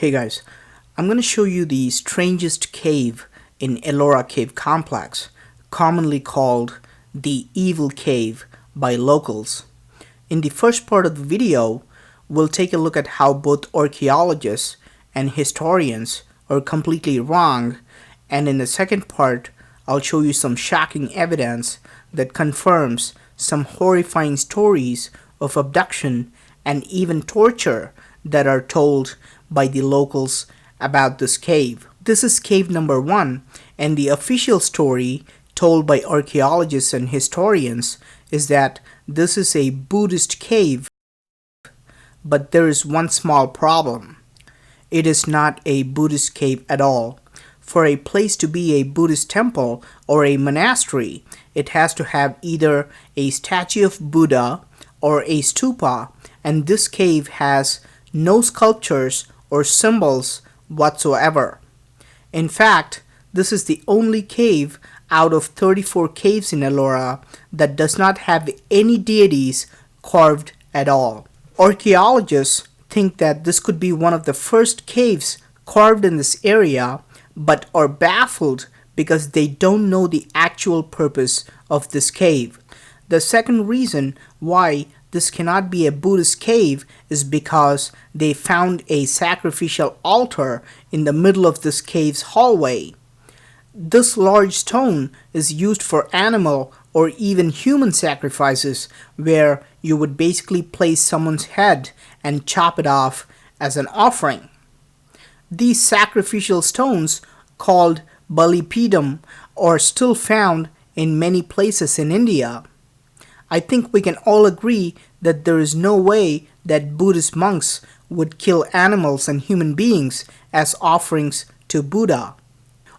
Hey guys, I'm going to show you the strangest cave in Ellora cave complex, commonly called the Evil Cave by locals. In the first part of the video, we'll take a look at how both archaeologists and historians are completely wrong, and in the second part, I'll show you some shocking evidence that confirms some horrifying stories of abduction and even torture that are told by the locals about this cave. This is cave number 1, and the official story told by archaeologists and historians is that this is a Buddhist cave. But there is one small problem. It is not a Buddhist cave at all. For a place to be a Buddhist temple or a monastery, it has to have either a statue of Buddha or a stupa, and this cave has no sculptures or symbols whatsoever. In fact, this is the only cave out of 34 caves in Ellora that does not have any deities carved at all. Archaeologists think that this could be one of the first caves carved in this area, but are baffled because they don't know the actual purpose of this cave. The second reason why this cannot be a Buddhist cave is because they found a sacrificial altar in the middle of this cave's hallway. This large stone is used for animal or even human sacrifices, where you would basically place someone's head and chop it off as an offering. These sacrificial stones, called Balipidam, are still found in many places in India. I think we can all agree that there is no way that Buddhist monks would kill animals and human beings as offerings to Buddha.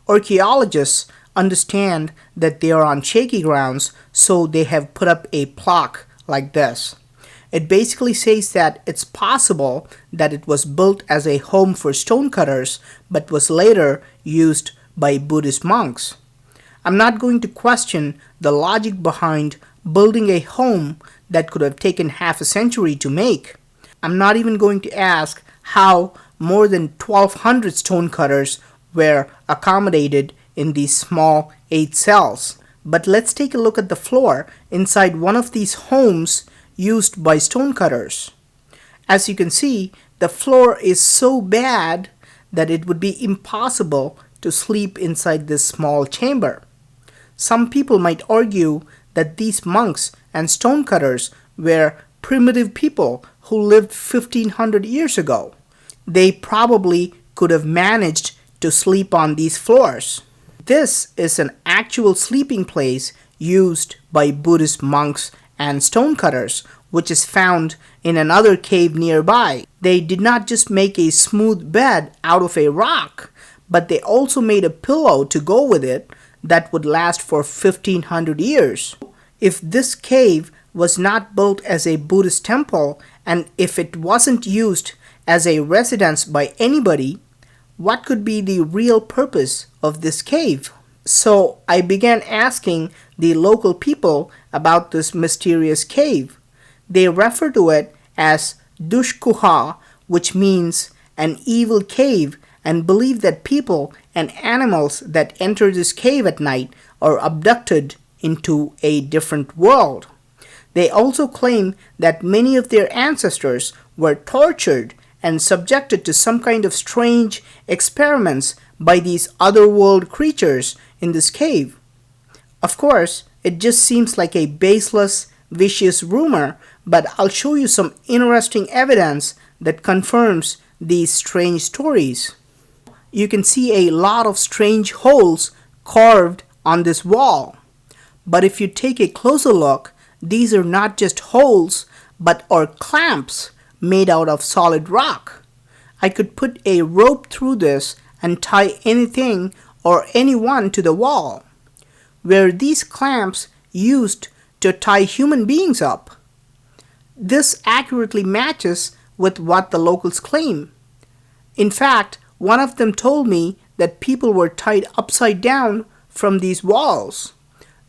Archaeologists understand that they are on shaky grounds, so they have put up a plaque like this. It basically says that it's possible that it was built as a home for stonecutters, but was later used by Buddhist monks. I'm not going to question the logic behind building a home that could have taken half a century to make. I'm not even going to ask how more than 1,200 stonecutters were accommodated in these small 8 cells. But let's take a look at the floor inside one of these homes used by stonecutters. As you can see, the floor is so bad that it would be impossible to sleep inside this small chamber. Some people might argue that these monks and stonecutters were primitive people who lived 1500 years ago. They probably could have managed to sleep on these floors. This is an actual sleeping place used by Buddhist monks and stonecutters, which is found in another cave nearby. They did not just make a smooth bed out of a rock, but they also made a pillow to go with it that would last for 1500 years. If this cave was not built as a Buddhist temple, and if it wasn't used as a residence by anybody, what could be the real purpose of this cave? So I began asking the local people about this mysterious cave. They refer to it as Dushkuha, which means an evil cave, and believe that people and animals that enter this cave at night are abducted into a different world. They also claim that many of their ancestors were tortured and subjected to some kind of strange experiments by these otherworld creatures in this cave. Of course, it just seems like a baseless, vicious rumor, but I'll show you some interesting evidence that confirms these strange stories. You can see a lot of strange holes carved on this wall. But if you take a closer look, these are not just holes, but are clamps made out of solid rock. I could put a rope through this and tie anything or anyone to the wall. Were these clamps used to tie human beings up? This accurately matches with what the locals claim. In fact, one of them told me that people were tied upside down from these walls.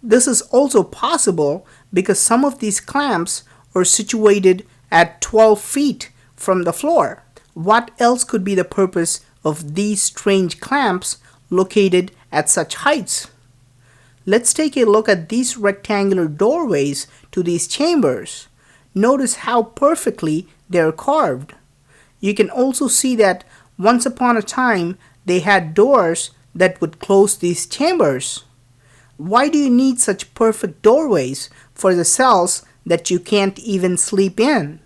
This is also possible because some of these clamps are situated at 12 feet from the floor. What else could be the purpose of these strange clamps located at such heights? Let's take a look at these rectangular doorways to these chambers. Notice how perfectly they are carved. You can also see that once upon a time they had doors that would close these chambers. Why do you need such perfect doorways for the cells that you can't even sleep in?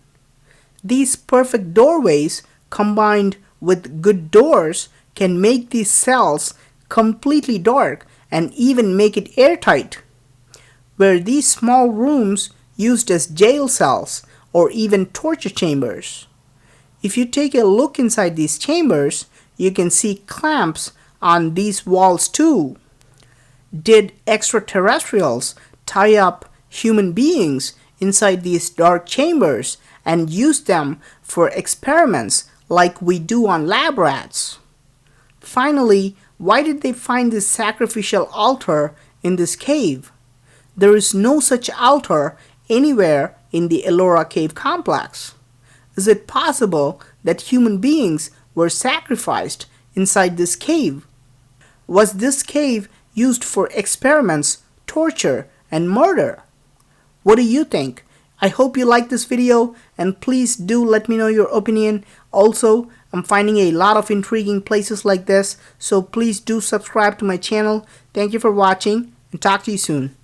These perfect doorways combined with good doors can make these cells completely dark and even make it airtight. Were these small rooms used as jail cells or even torture chambers? If you take a look inside these chambers, you can see clamps on these walls too. Did extraterrestrials tie up human beings inside these dark chambers and use them for experiments like we do on lab rats? Finally, why did they find this sacrificial altar in this cave? There is no such altar anywhere in the Ellora cave complex. Is it possible that human beings were sacrificed inside this cave? Was this cave used for experiments, torture, and murder? What do you think? I hope you liked this video, and please do let me know your opinion. Also, I'm finding a lot of intriguing places like this, so please do subscribe to my channel. Thank you for watching, and talk to you soon.